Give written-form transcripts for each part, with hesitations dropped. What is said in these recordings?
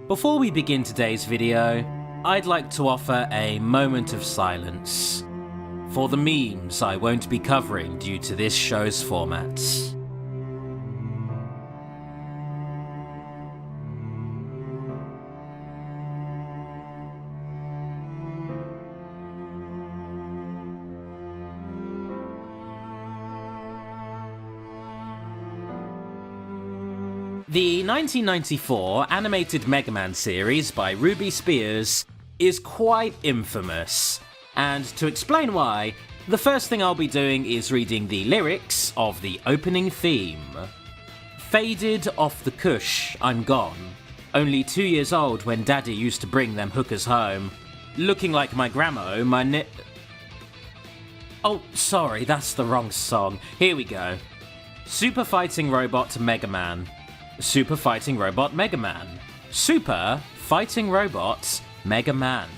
Before we begin today's video, I'd like to offer a moment of silence for the memes I won't be covering due to this show's format. The 1994 animated Mega Man series by Ruby Spears is quite infamous, and to explain why, the first thing I'll be doing is reading the lyrics of the opening theme. Faded off the cush, I'm gone. Only 2 years old when daddy used to bring them hookers home. Looking like my grandma, Oh, sorry, that's the wrong song. Here we go. Super Fighting Robot Mega Man. Super Fighting Robot Mega Man. Super Fighting Robot Mega Man.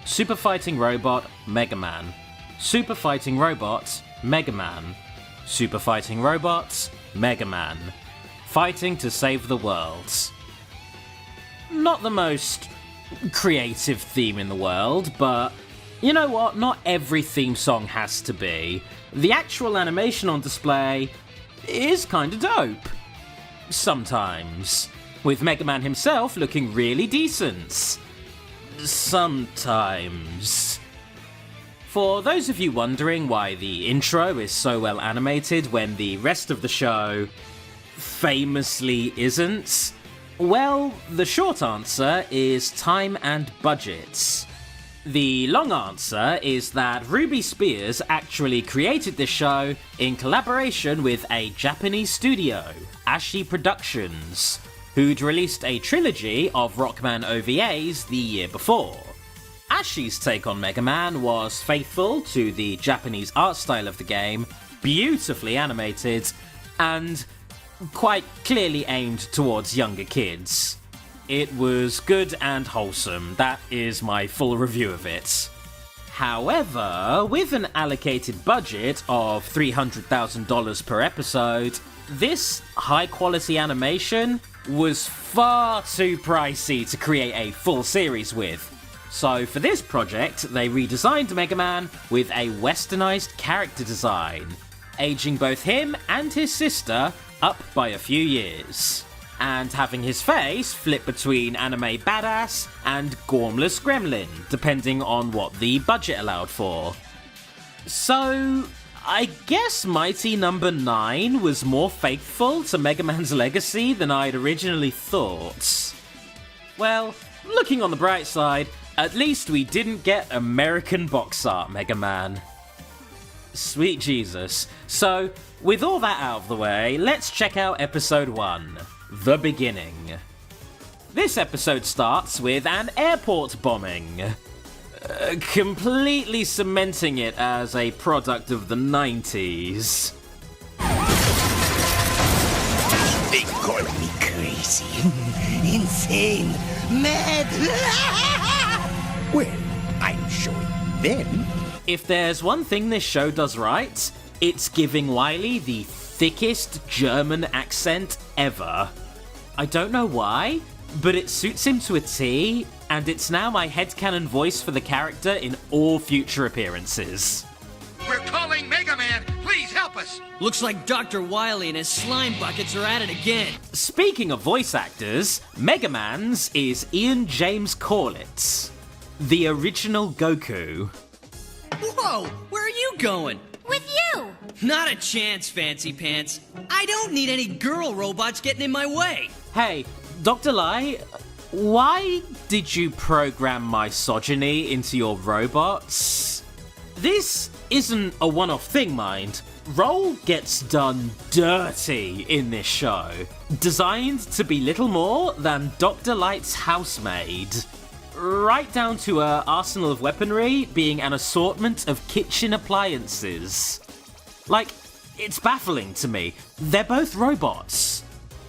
Super Fighting Robot Mega Man. Super Fighting Robot Mega Man. Super Fighting Robot Mega Man. Fighting to save the world. Not the most creative theme in the world, but you know what? Not every theme song has to be. The actual animation on display is kinda dope. Sometimes. With Mega Man himself looking really decent. Sometimes. For those of you wondering why the intro is so well animated when the rest of the show famously isn't, well, the short answer is time and budgets. The long answer is that Ruby Spears actually created this show in collaboration with a Japanese studio, Ashi Productions, who'd released a trilogy of Rockman OVAs the year before. Ashi's take on Mega Man was faithful to the Japanese art style of the game, beautifully animated, and quite clearly aimed towards younger kids. It was good and wholesome, that is my full review of it. However, with an allocated budget of $300,000 per episode, this high-quality animation was far too pricey to create a full series with. So for this project, they redesigned Mega Man with a westernized character design, aging both him and his sister up by a few years, and having his face flip between anime badass and gormless gremlin, depending on what the budget allowed for. So, I guess Mighty Number 9 was more faithful to Mega Man's legacy than I'd originally thought. Well, looking on the bright side, at least we didn't get American box art Mega Man. Sweet Jesus. So, with all that out of the way, let's check out episode 1. The beginning. This episode starts with an airport bombing, completely cementing it as a product of the 90s. They call me crazy, insane, mad. Well, I'm showing them. If there's one thing this show does right, it's giving Wily the thickest German accent ever. I don't know why, but it suits him to a T, and it's now my headcanon voice for the character in all future appearances. We're calling Mega Man! Please help us! Looks like Dr. Wily and his slime buckets are at it again. Speaking of voice actors, Mega Man's is Ian James Corlett, the original Goku. Whoa, where are you going? With you! Not a chance, Fancy Pants. I don't need any girl robots getting in my way. Hey, Dr. Lai, why did you program misogyny into your robots? This isn't a one-off thing, mind. Roll gets done dirty in this show, designed to be little more than Dr. Light's housemaid. Right down to her arsenal of weaponry being an assortment of kitchen appliances. Like, it's baffling to me. They're both robots.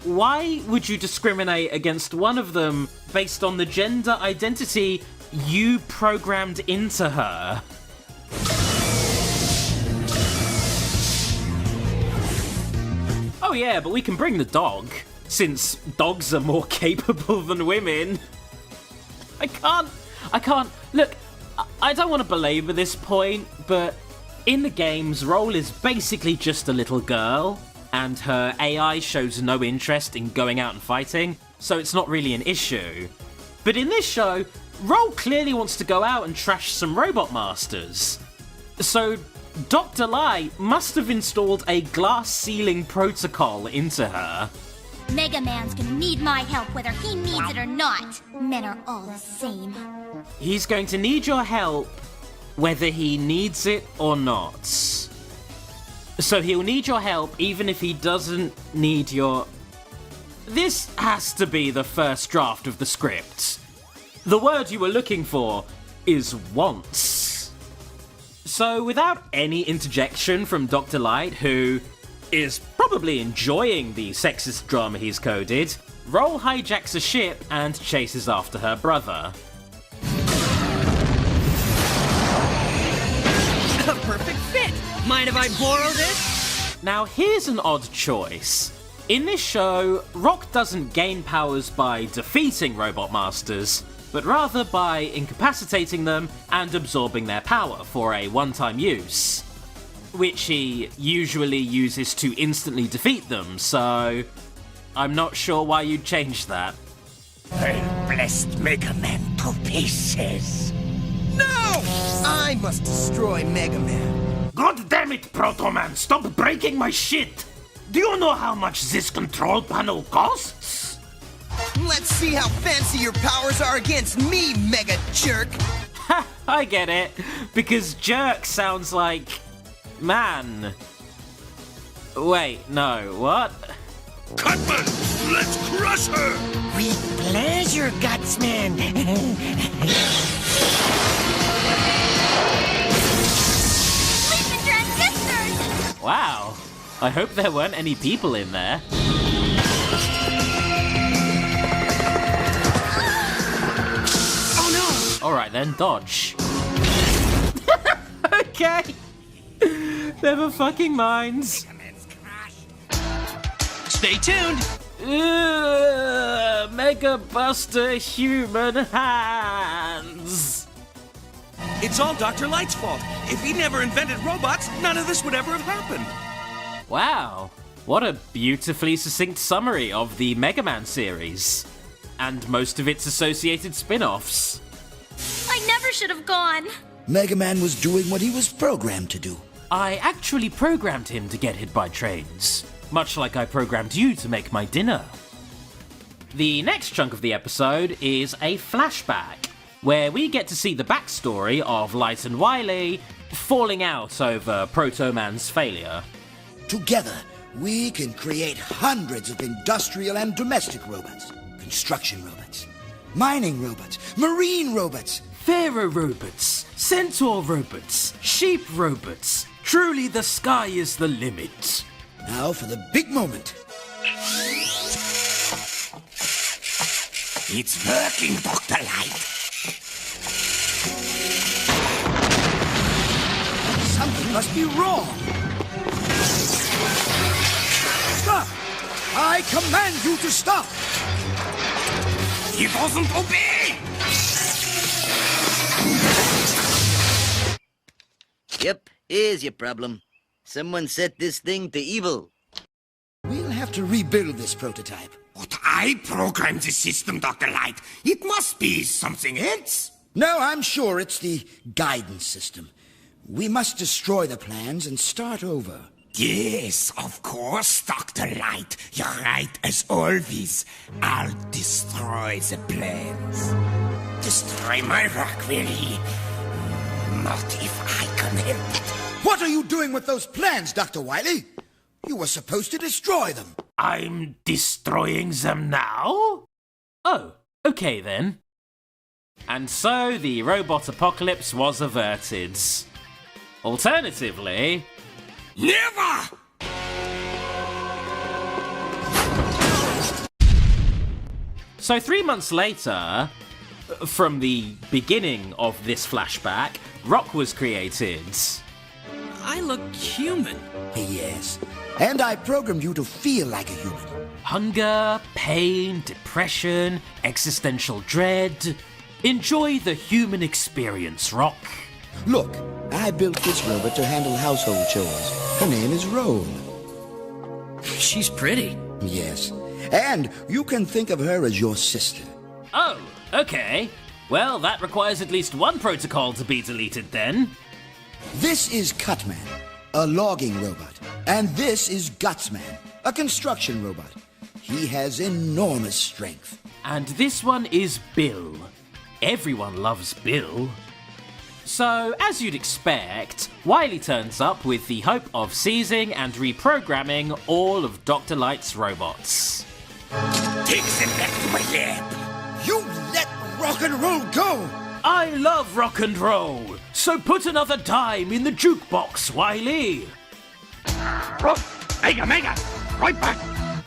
Why would you discriminate against one of them based on the gender identity you programmed into her? Oh yeah, but we can bring the dog, since dogs are more capable than women. I can't. Look, I don't want to belabor this point, but in the games, Roll is basically just a little girl, and her AI shows no interest in going out and fighting, so it's not really an issue. But in this show, Roll clearly wants to go out and trash some robot masters. So Dr. Light must have installed a glass ceiling protocol into her. Mega Man's gonna need my help whether he needs it or not. Men are all the same. He's going to need your help whether he needs it or not. So he'll need your help even if he doesn't need your... This has to be the first draft of the script. The word you were looking for is wants. So without any interjection from Dr. Light, who is probably enjoying the sexist drama he's coded, Roll hijacks a ship and chases after her brother. A perfect fit! Mind if I borrow this? Now here's an odd choice. In this show, Rock doesn't gain powers by defeating robot masters, but rather by incapacitating them and absorbing their power for a one-time use, which he usually uses to instantly defeat them, so I'm not sure why you'd change that. I'll blast Mega Man to pieces. No! I must destroy Mega Man. God damn it, Proto Man, stop breaking my shit! Do you know how much this control panel costs? Let's see how fancy your powers are against me, Mega Jerk. Ha! I get it, because jerk sounds like... man. Wait, no, what? Cutman, let's crush her! With pleasure, Gutsman. Sleeping transistors! Wow. I hope there weren't any people in there. Oh no! Alright then, dodge. Okay. Never fucking mind. Stay tuned! Mega Buster human hands. It's all Dr. Light's fault. If he never invented robots, none of this would ever have happened. Wow. What a beautifully succinct summary of the Mega Man series. And most of its associated spin-offs. I never should have gone. Mega Man was doing what he was programmed to do. I actually programmed him to get hit by trains, much like I programmed you to make my dinner. The next chunk of the episode is a flashback, where we get to see the backstory of Light and Wily falling out over Proto Man's failure. Together, we can create hundreds of industrial and domestic robots. Construction robots, mining robots, marine robots. Pharaoh robots, centaur robots, sheep robots. Truly the sky is the limit. Now for the big moment. It's working, Dr. Light. Something must be wrong. Stop! I command you to stop! He doesn't obey! Yep, here's your problem. Someone set this thing to evil. We'll have to rebuild this prototype. But I programmed the system, Dr. Light. It must be something else. No, I'm sure it's the guidance system. We must destroy the plans and start over. Yes, of course, Dr. Light. You're right as always. I'll destroy the plans. Destroy my rock, will he? Not if I can help it. What are you doing with those plans, Dr. Wily? You were supposed to destroy them. I'm destroying them now? Oh, okay then. And so the robot apocalypse was averted. Alternatively... Never! So 3 months later, from the beginning of this flashback, Rock was created. I look human. Yes. And I programmed you to feel like a human. Hunger, pain, depression, existential dread. Enjoy the human experience, Rock. Look, I built this robot to handle household chores. Her name is Roll. She's pretty. Yes. And you can think of her as your sister. Oh, okay. Well, that requires at least one protocol to be deleted then. This is Cutman, a logging robot. And this is Gutsman, a construction robot. He has enormous strength. And this one is Bill. Everyone loves Bill. So, as you'd expect, Wily turns up with the hope of seizing and reprogramming all of Dr. Light's robots. Take them back to my lab. You let rock and roll go! I love rock and roll, so put another dime in the jukebox, Wily. Mega, mega! Right back!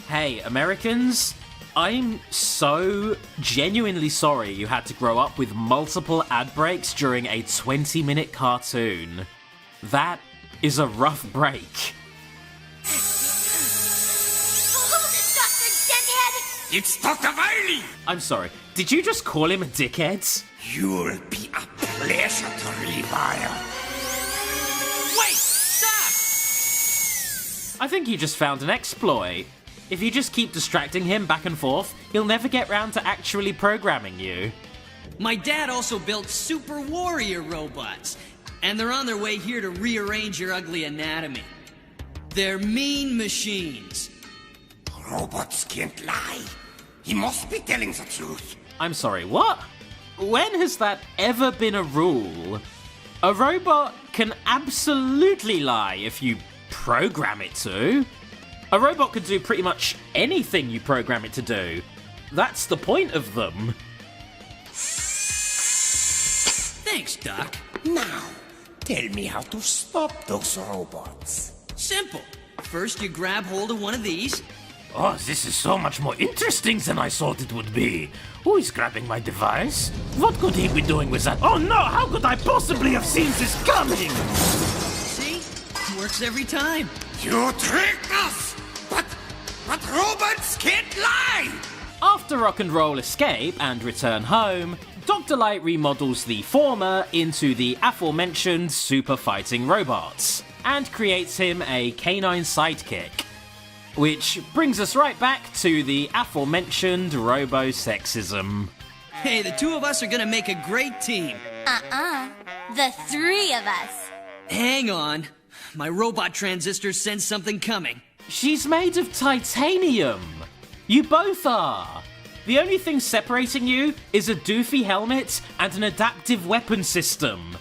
Hey, Americans, I'm so genuinely sorry you had to grow up with multiple ad breaks during a 20-minute cartoon. That is a rough break. Dr. Deadhead! It's Dr. Wily! I'm sorry, did you just call him a dickhead? You'll be a pleasure to rewire. Wait! Stop! I think you just found an exploit. If you just keep distracting him back and forth, he'll never get round to actually programming you. My dad also built super warrior robots, and they're on their way here to rearrange your ugly anatomy. They're mean machines. Robots can't lie. He must be telling the truth. I'm sorry, what? When has that ever been a rule? A robot can absolutely lie if you program it to. A robot can do pretty much anything you program it to do. That's the point of them. Thanks, Doc. Now, tell me how to stop those robots. Simple. First, you grab hold of one of these. Oh, this is so much more interesting than I thought it would be. Who is grabbing my device? What could he be doing with that? Oh no, how could I possibly have seen this coming? See? Works every time. You tricked us! But robots can't lie! After Rock and Roll escape and return home, Dr. Light remodels the former into the aforementioned super fighting robots, and creates him a canine sidekick. Which brings us right back to the aforementioned robo-sexism. Hey, the two of us are gonna make a great team. The three of us. Hang on. My robot transistor sense something coming. She's made of titanium! You both are! The only thing separating you is a doofy helmet and an adaptive weapon system.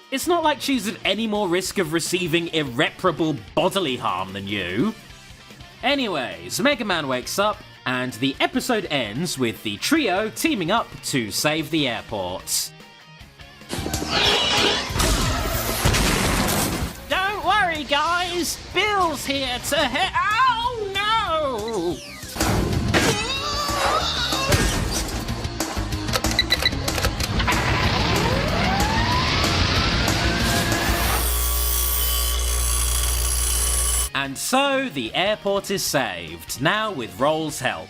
It's not like she's at any more risk of receiving irreparable bodily harm than you. Anyways, Mega Man wakes up, and the episode ends with the trio teaming up to save the airport. Don't worry, guys! Bill's here to Oh, no! And so, the airport is saved, now with Roll's help.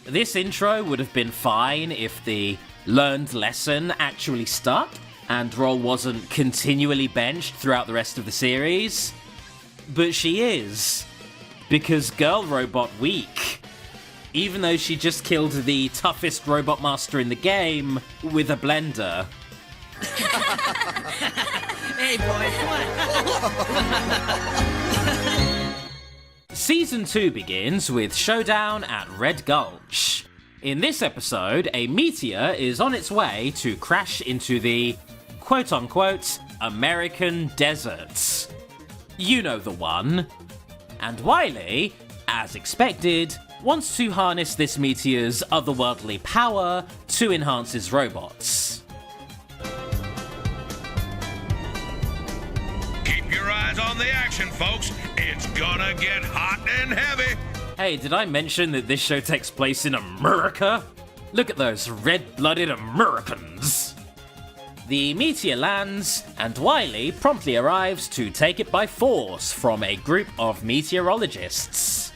This intro would have been fine if the learned lesson actually stuck, and Roll wasn't continually benched throughout the rest of the series. But she is, because Girl Robot weak. Even though she just killed the toughest robot master in the game with a blender. Hey, boy, come on. Season 2 begins with Showdown at Red Gulch. In this episode, a meteor is on its way to crash into the quote-unquote American deserts. You know the one. And Wily, as expected, wants to harness this meteor's otherworldly power to enhance his robots. Keep your eyes on the action, folks. It's gonna get hot and heavy. Hey, did I mention that this show takes place in America? Look at those red-blooded Americans. The meteor lands, and Wily promptly arrives to take it by force from a group of meteorologists.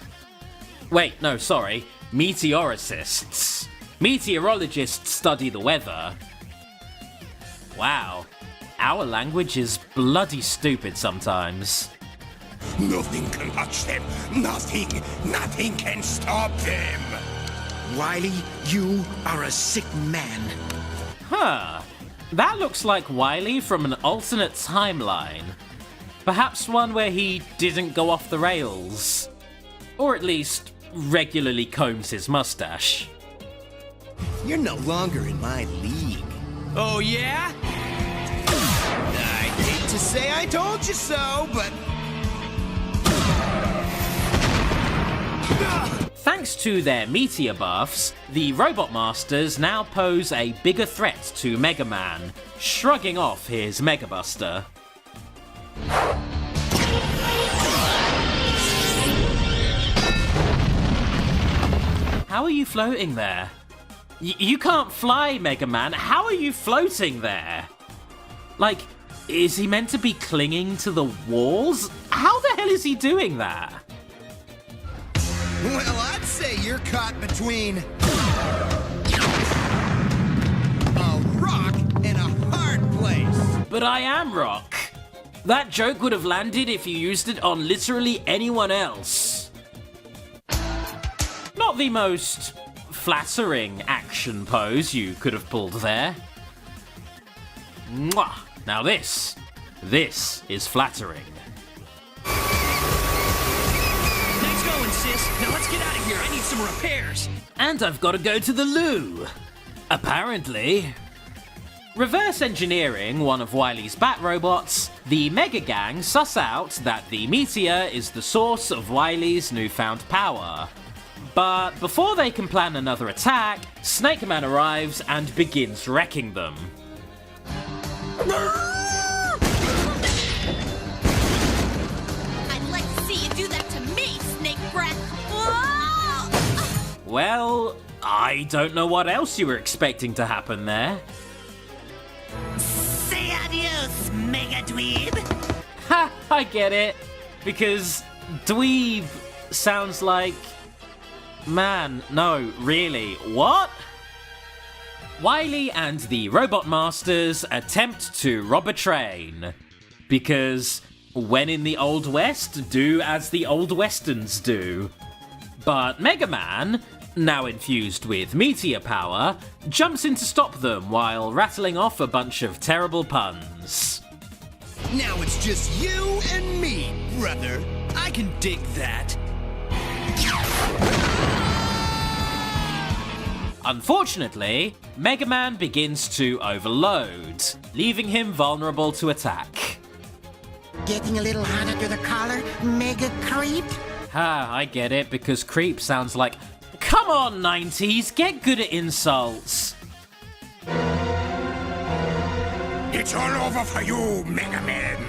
Wait, no, sorry, meteoricists. Meteorologists study the weather. Wow. Our language is bloody stupid sometimes. Nothing can touch them. Nothing can stop them. Wily, you are a sick man. Huh. That looks like Wily from an alternate timeline. Perhaps one where he didn't go off the rails. Or at least regularly combs his mustache. You're no longer in my league. Oh, yeah? I hate to say I told you so, but... Thanks to their meteor buffs, the Robot Masters now pose a bigger threat to Mega Man, shrugging off his Mega Buster. How are you floating there? You can't fly, Mega Man. How are you floating there? Like, is he meant to be clinging to the walls? How the hell is he doing that? Well, I'd say you're caught between a rock and a hard place. But I am Rock. That joke would have landed if you used it on literally anyone else. Not the most flattering action pose you could have pulled there. Mwah! Now this is flattering. Nice going, sis. Now let's get out of here. I need some repairs. And I've got to go to the loo. Apparently. Reverse engineering one of Wily's bat robots, the Mega Gang suss out that the meteor is the source of Wily's newfound power. But before they can plan another attack, Snake Man arrives and begins wrecking them. I'd like to see you do that to me, Snake Breath. Well, I don't know what else you were expecting to happen there. Say adios, Mega Dweeb. Ha! I get it. Because dweeb sounds like... Man, no, really, what? Wily and the Robot Masters attempt to rob a train. Because when in the Old West, do as the Old Westerns do. But Mega Man, now infused with meteor power, jumps in to stop them while rattling off a bunch of terrible puns. Now it's just you and me, brother. I can dig that. Unfortunately, Mega Man begins to overload, leaving him vulnerable to attack. Getting a little hot under the collar, Mega Creep? I get it, because creep sounds like, come on 90s, get good at insults. It's all over for you, Mega Man.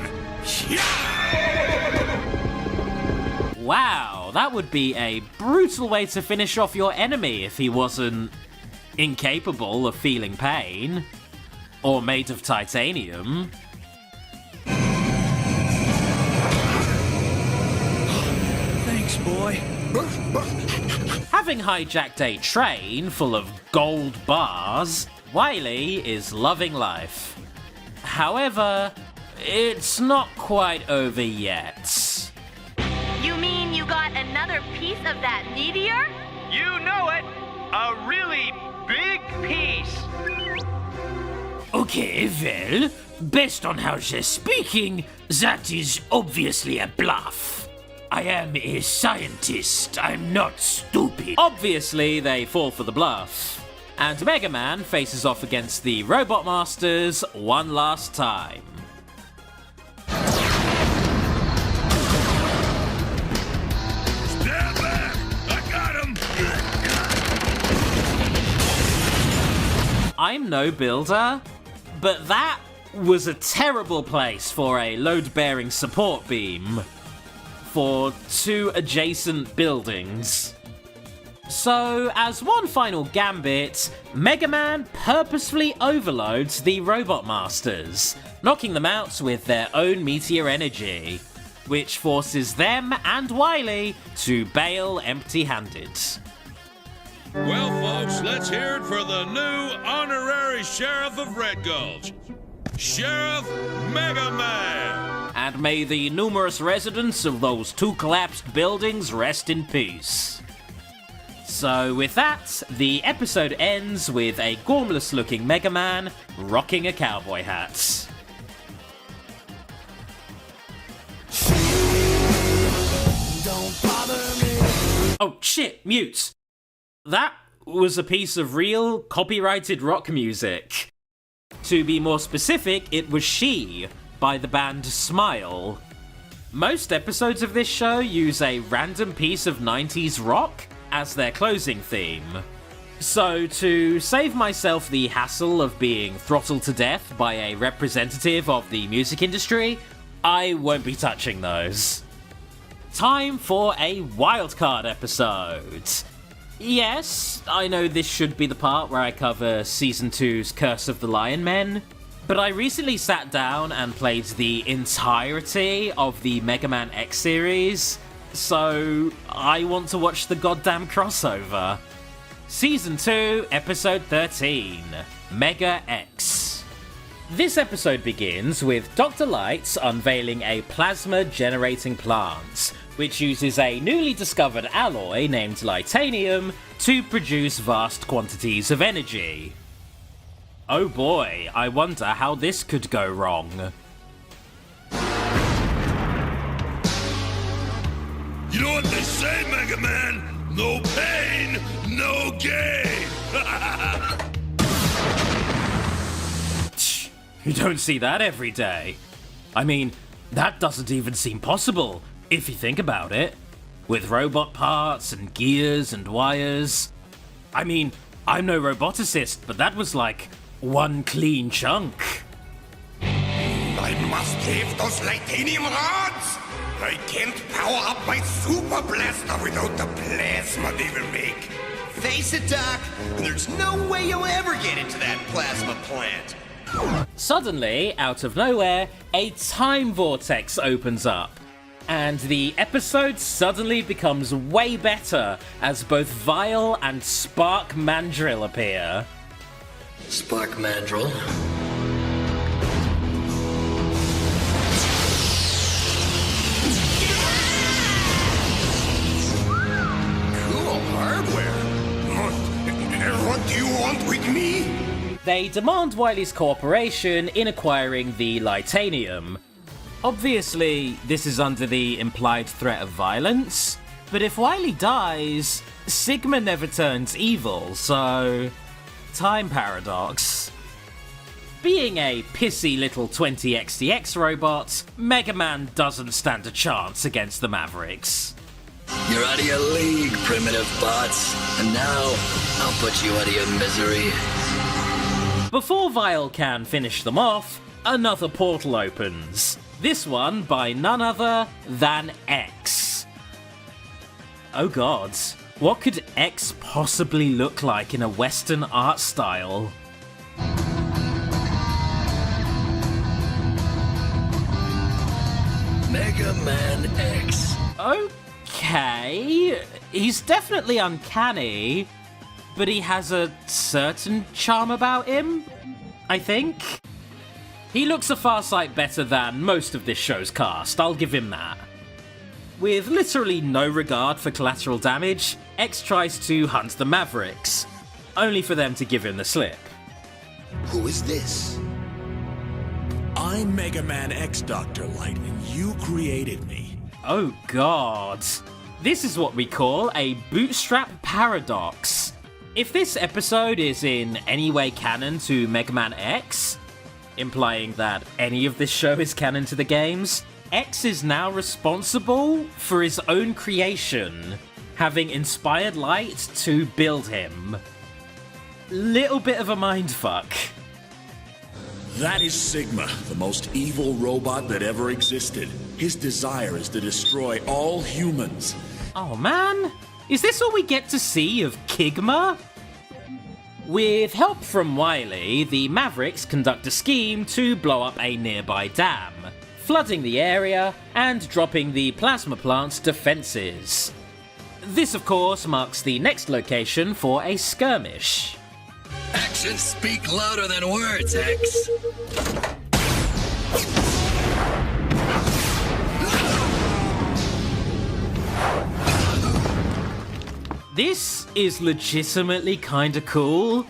Wow, that would be a brutal way to finish off your enemy if he wasn't incapable of feeling pain. Or made of titanium. Thanks, boy. Having hijacked a train full of gold bars, Wily is loving life. However, it's not quite over yet. You mean you got another piece of that meteor? You know it! A really big piece! Okay, well, based on how they're speaking, that is obviously a bluff. I am a scientist, I'm not stupid. Obviously, they fall for the bluff. And Mega Man faces off against the Robot Masters one last time. Stand back! I got him! I'm no builder, but that was a terrible place for a load-bearing support beam for two adjacent buildings. So, as one final gambit, Mega Man purposefully overloads the Robot Masters, knocking them out with their own meteor energy, which forces them and Wily to bail empty-handed. Well, folks, let's hear it for the new honorary sheriff of Red Gulch. Sheriff Mega Man. And may the numerous residents of those 2 collapsed buildings rest in peace. So with that, the episode ends with a gormless-looking Mega Man rocking a cowboy hat. Don't bother me. Oh shit, mute! That was a piece of real, copyrighted rock music. To be more specific, it was She, by the band Smile. Most episodes of this show use a random piece of 90s rock as their closing theme. So, to save myself the hassle of being throttled to death by a representative of the music industry, I won't be touching those. Time for a wildcard episode. Yes, I know this should be the part where I cover Season 2's Curse of the Lion Men, but I recently sat down and played the entirety of the Mega Man X series, so I want to watch the goddamn crossover. Season 2, Episode 13, Mega X. This episode begins with Dr. Light unveiling a plasma-generating plant, which uses a newly discovered alloy named Lightanium to produce vast quantities of energy. Oh boy, I wonder how this could go wrong. You know what they say, Mega Man? No pain, no gain. You don't see that every day. I mean, that doesn't even seem possible, if you think about it. With robot parts and gears and wires. I mean, I'm no roboticist, but that was like one clean chunk. I must have those Lightanium rods! I can't power up my super blaster without the plasma they will make. Face it, Doc, there's no way you'll ever get into that plasma plant. Suddenly, out of nowhere, a time vortex opens up. And the episode suddenly becomes way better as both Vile and Spark Mandrill appear. Spark Mandrill? Cool hardware. What do you want with me? They demand Wily's cooperation in acquiring the Lightanium. Obviously, this is under the implied threat of violence, but if Wily dies, Sigma never turns evil, so... time paradox. Being a pissy little 20xdx robot, Mega Man doesn't stand a chance against the Mavericks. You're out of your league, primitive bots. And now, I'll put you out of your misery. Before Vile can finish them off, another portal opens. This one by none other than X. Oh god, what could X possibly look like in a Western art style? Mega Man X. Okay, he's definitely uncanny, but he has a certain charm about him, I think. He looks a far sight better than most of this show's cast, I'll give him that. With literally no regard for collateral damage, X tries to hunt the Mavericks, only for them to give him the slip. Who is this? I'm Mega Man X, Dr. Light, and you created me. Oh god. This is what we call a bootstrap paradox. If this episode is in any way canon to Mega Man X, implying that any of this show is canon to the games, X is now responsible for his own creation, having inspired Light to build him. Little bit of a mindfuck. That is Sigma, the most evil robot that ever existed. His desire is to destroy all humans. Oh man, is this all we get to see of Kigma? With help from Wily, the Mavericks conduct a scheme to blow up a nearby dam, flooding the area and dropping the plasma plant's defenses. This, of course, marks the next location for a skirmish. Actions speak louder than words, X. This is legitimately kinda cool,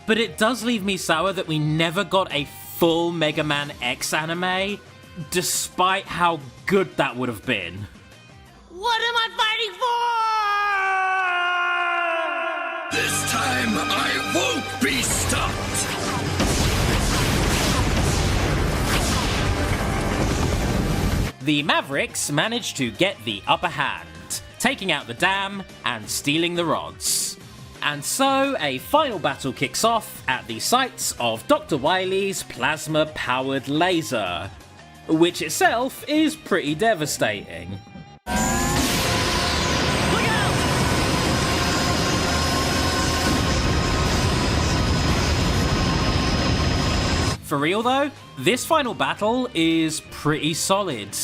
but it does leave me sour that we never got a full Mega Man X anime, despite how good that would have been. What am I fighting for? This time I won't be stopped! The Mavericks managed to get the upper hand, taking out the dam and stealing the rods. And so, a final battle kicks off at the sites of Dr. Wily's plasma-powered laser, which itself is pretty devastating. For real though, this final battle is pretty solid,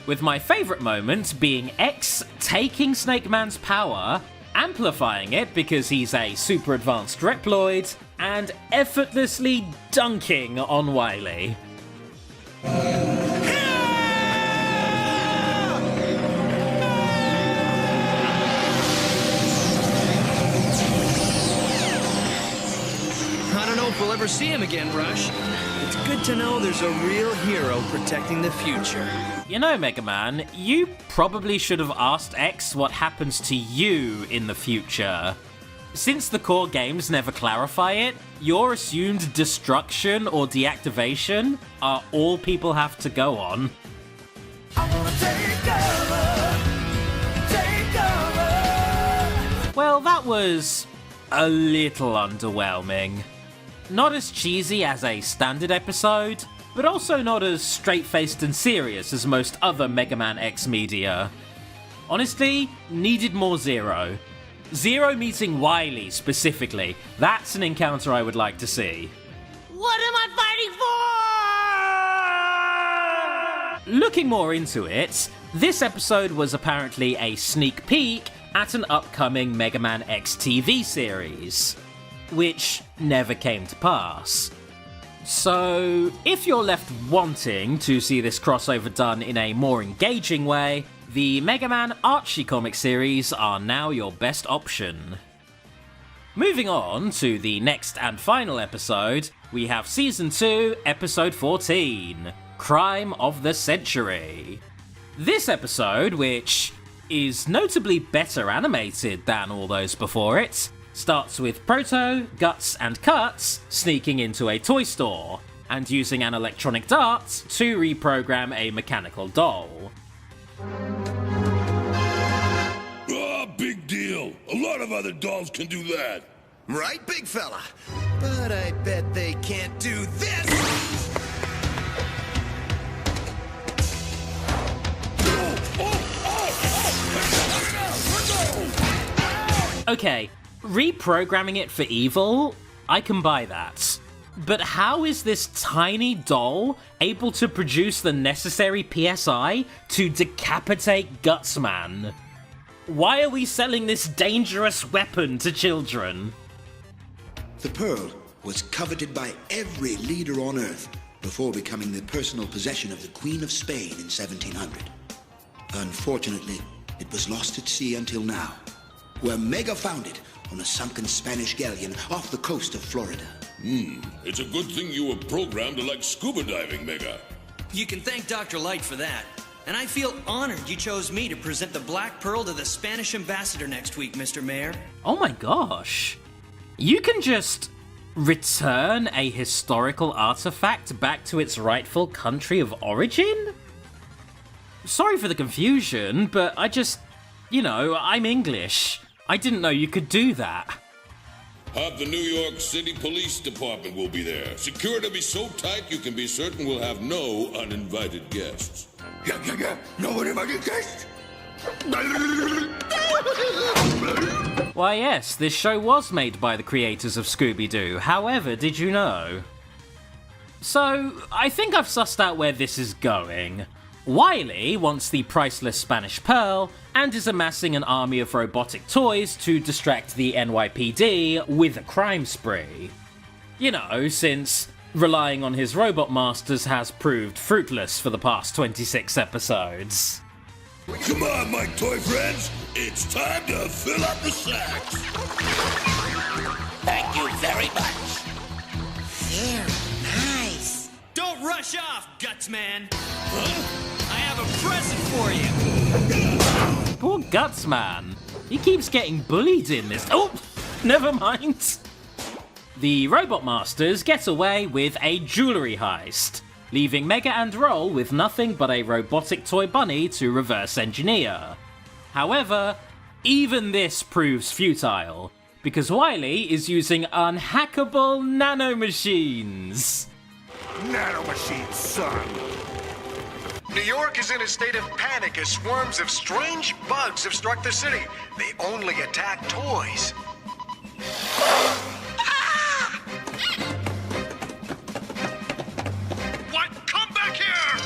with my favourite moment being X taking Snake Man's power, amplifying it because he's a super advanced Reploid, and effortlessly dunking on Wily. I don't know if we'll ever see him again, Rush. It's good to know there's a real hero protecting the future. You know, Mega Man, you probably should have asked X what happens to you in the future. Since the core games never clarify it, your assumed destruction or deactivation are all people have to go on. Well, that was a little underwhelming. Not as cheesy as a standard episode, but also not as straight-faced and serious as most other Mega Man X media. Honestly, needed more Zero. Zero meeting Wily specifically, that's an encounter I would like to see. What am I fighting for? Looking more into it, this episode was apparently a sneak peek at an upcoming Mega Man X TV series, which never came to pass. So, if you're left wanting to see this crossover done in a more engaging way, the Mega Man Archie comic series are now your best option. Moving on to the next and final episode, we have Season 2, Episode 14, Crime of the Century. This episode, which is notably better animated than all those before it, starts with Proto, Guts, and Cuts sneaking into a toy store and using an electronic dart to reprogram a mechanical doll. Ah, big deal. A lot of other dolls can do that. Right, big fella? But I bet they can't do this! Okay, reprogramming it for evil, I can buy that. But how is this tiny doll able to produce the necessary PSI to decapitate Gutsman? Why are we selling this dangerous weapon to children? The Pearl was coveted by every leader on Earth before becoming the personal possession of the Queen of Spain in 1700. Unfortunately, it was lost at sea until now, where Mega found it on a sunken Spanish galleon off the coast of Florida. It's a good thing you were programmed to like scuba diving, Mega. You can thank Dr. Light for that. And I feel honored you chose me to present the Black Pearl to the Spanish ambassador next week, Mr. Mayor. Oh my gosh. You can just return a historical artifact back to its rightful country of origin? Sorry for the confusion, but I'm English. I didn't know you could do that. The New York City Police Department will be there. Security will be so tight you can be certain we'll have no uninvited guests. Yeah. No uninvited guests? Why yes, this show was made by the creators of Scooby-Doo, however, did you know? So, I think I've sussed out where this is going. Wily wants the priceless Spanish Pearl and is amassing an army of robotic toys to distract the NYPD with a crime spree. You know, since relying on his robot masters has proved fruitless for the past 26 episodes. Come on, my toy friends. It's time to fill up the sacks. Thank you very much. Very nice. Don't rush off, Gutsman. I have a present for you. Poor Gutsman. He keeps getting bullied in this. Oh, never mind. The Robot Masters get away with a jewellery heist, leaving Mega and Roll with nothing but a robotic toy bunny to reverse engineer. However, even this proves futile, because Wily is using unhackable nanomachines. Nanomachines, son. New York is in a state of panic as swarms of strange bugs have struck the city. They only attack toys. What? Come back here!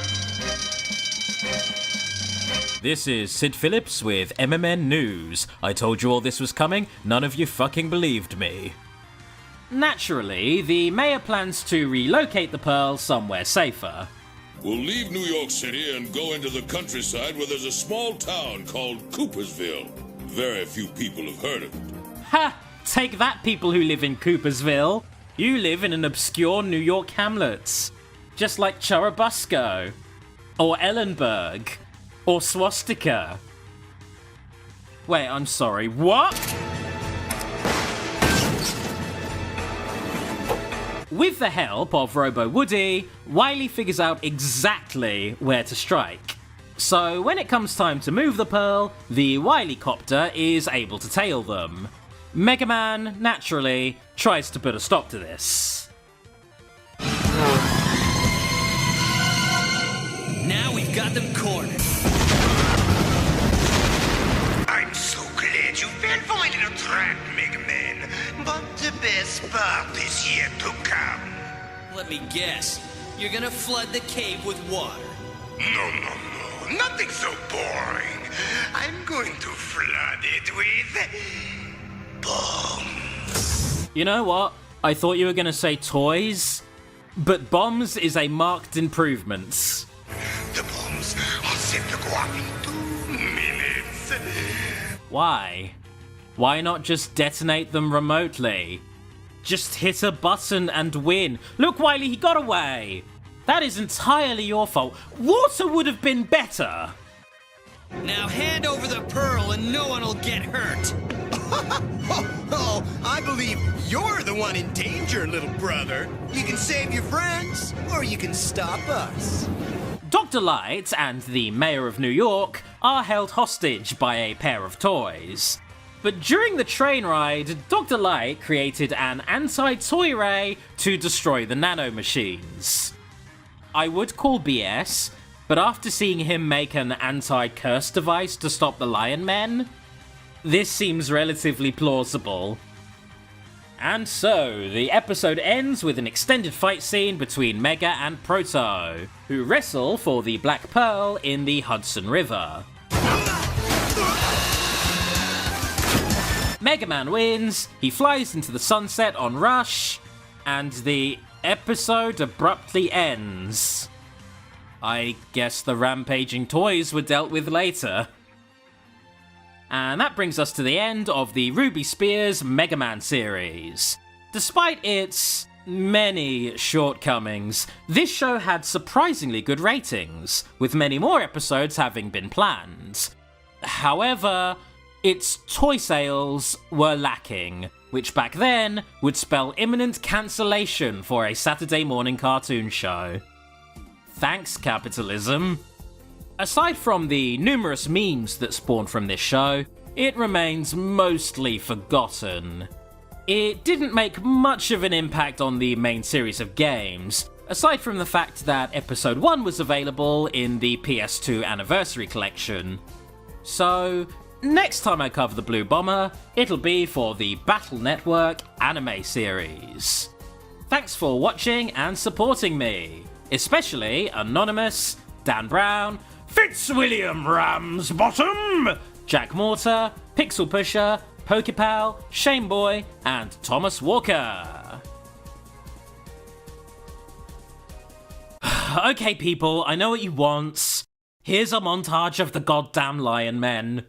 This is Sid Phillips with MMN News. I told you all this was coming, none of you fucking believed me. Naturally, the mayor plans to relocate the Pearl somewhere safer. We'll leave New York City and go into the countryside where there's a small town called Coopersville. Very few people have heard of it. Ha! Take that, people who live in Coopersville. You live in an obscure New York hamlet. Just like Churubusco. Or Ellenberg. Or Swastika. Wait, I'm sorry, what? With the help of Robo Woody, Wily figures out exactly where to strike. So when it comes time to move the Pearl, the Wily-copter is able to tail them. Mega Man, naturally, tries to put a stop to this. Now we've got them cornered. I'm so glad you fell for my little trap, Mega Man. But the best part is yet to come. Let me guess. You're gonna flood the cave with water. No. Nothing so boring. I'm going to flood it with bombs. You know what? I thought you were going to say toys, but bombs is a marked improvement. The bombs are set to go off in 2 minutes. Why? Why not just detonate them remotely? Just hit a button and win. Look, Wily, he got away. That is entirely your fault. Water would have been better. Now hand over the Pearl and no one will get hurt. Oh, I believe you're the one in danger, little brother. You can save your friends, or you can stop us. Dr. Light and the Mayor of New York are held hostage by a pair of toys. But during the train ride, Dr. Light created an anti-toy ray to destroy the nanomachines. I would call BS, but after seeing him make an anti-curse device to stop the Lion Men, this seems relatively plausible. And so, the episode ends with an extended fight scene between Mega and Proto, who wrestle for the Black Pearl in the Hudson River. Mega Man wins, he flies into the sunset on Rush, and the episode abruptly ends. I guess the rampaging toys were dealt with later. And that brings us to the end of the Ruby Spears Mega Man series. Despite its many shortcomings, this show had surprisingly good ratings, with many more episodes having been planned. However, its toy sales were lacking, which back then would spell imminent cancellation for a Saturday morning cartoon show. Thanks, capitalism. Aside from the numerous memes that spawned from this show, it remains mostly forgotten. It didn't make much of an impact on the main series of games, aside from the fact that Episode 1 was available in the PS2 Anniversary Collection. So, next time I cover the Blue Bomber, it'll be for the Battle Network anime series. Thanks for watching and supporting me, especially Anonymous, Dan Brown, Fitzwilliam Ramsbottom, Jack Mortar, Pixel Pusher, Pokepal, Shameboy, and Thomas Walker. Okay, people, I know what you want. Here's a montage of the goddamn Lion Men.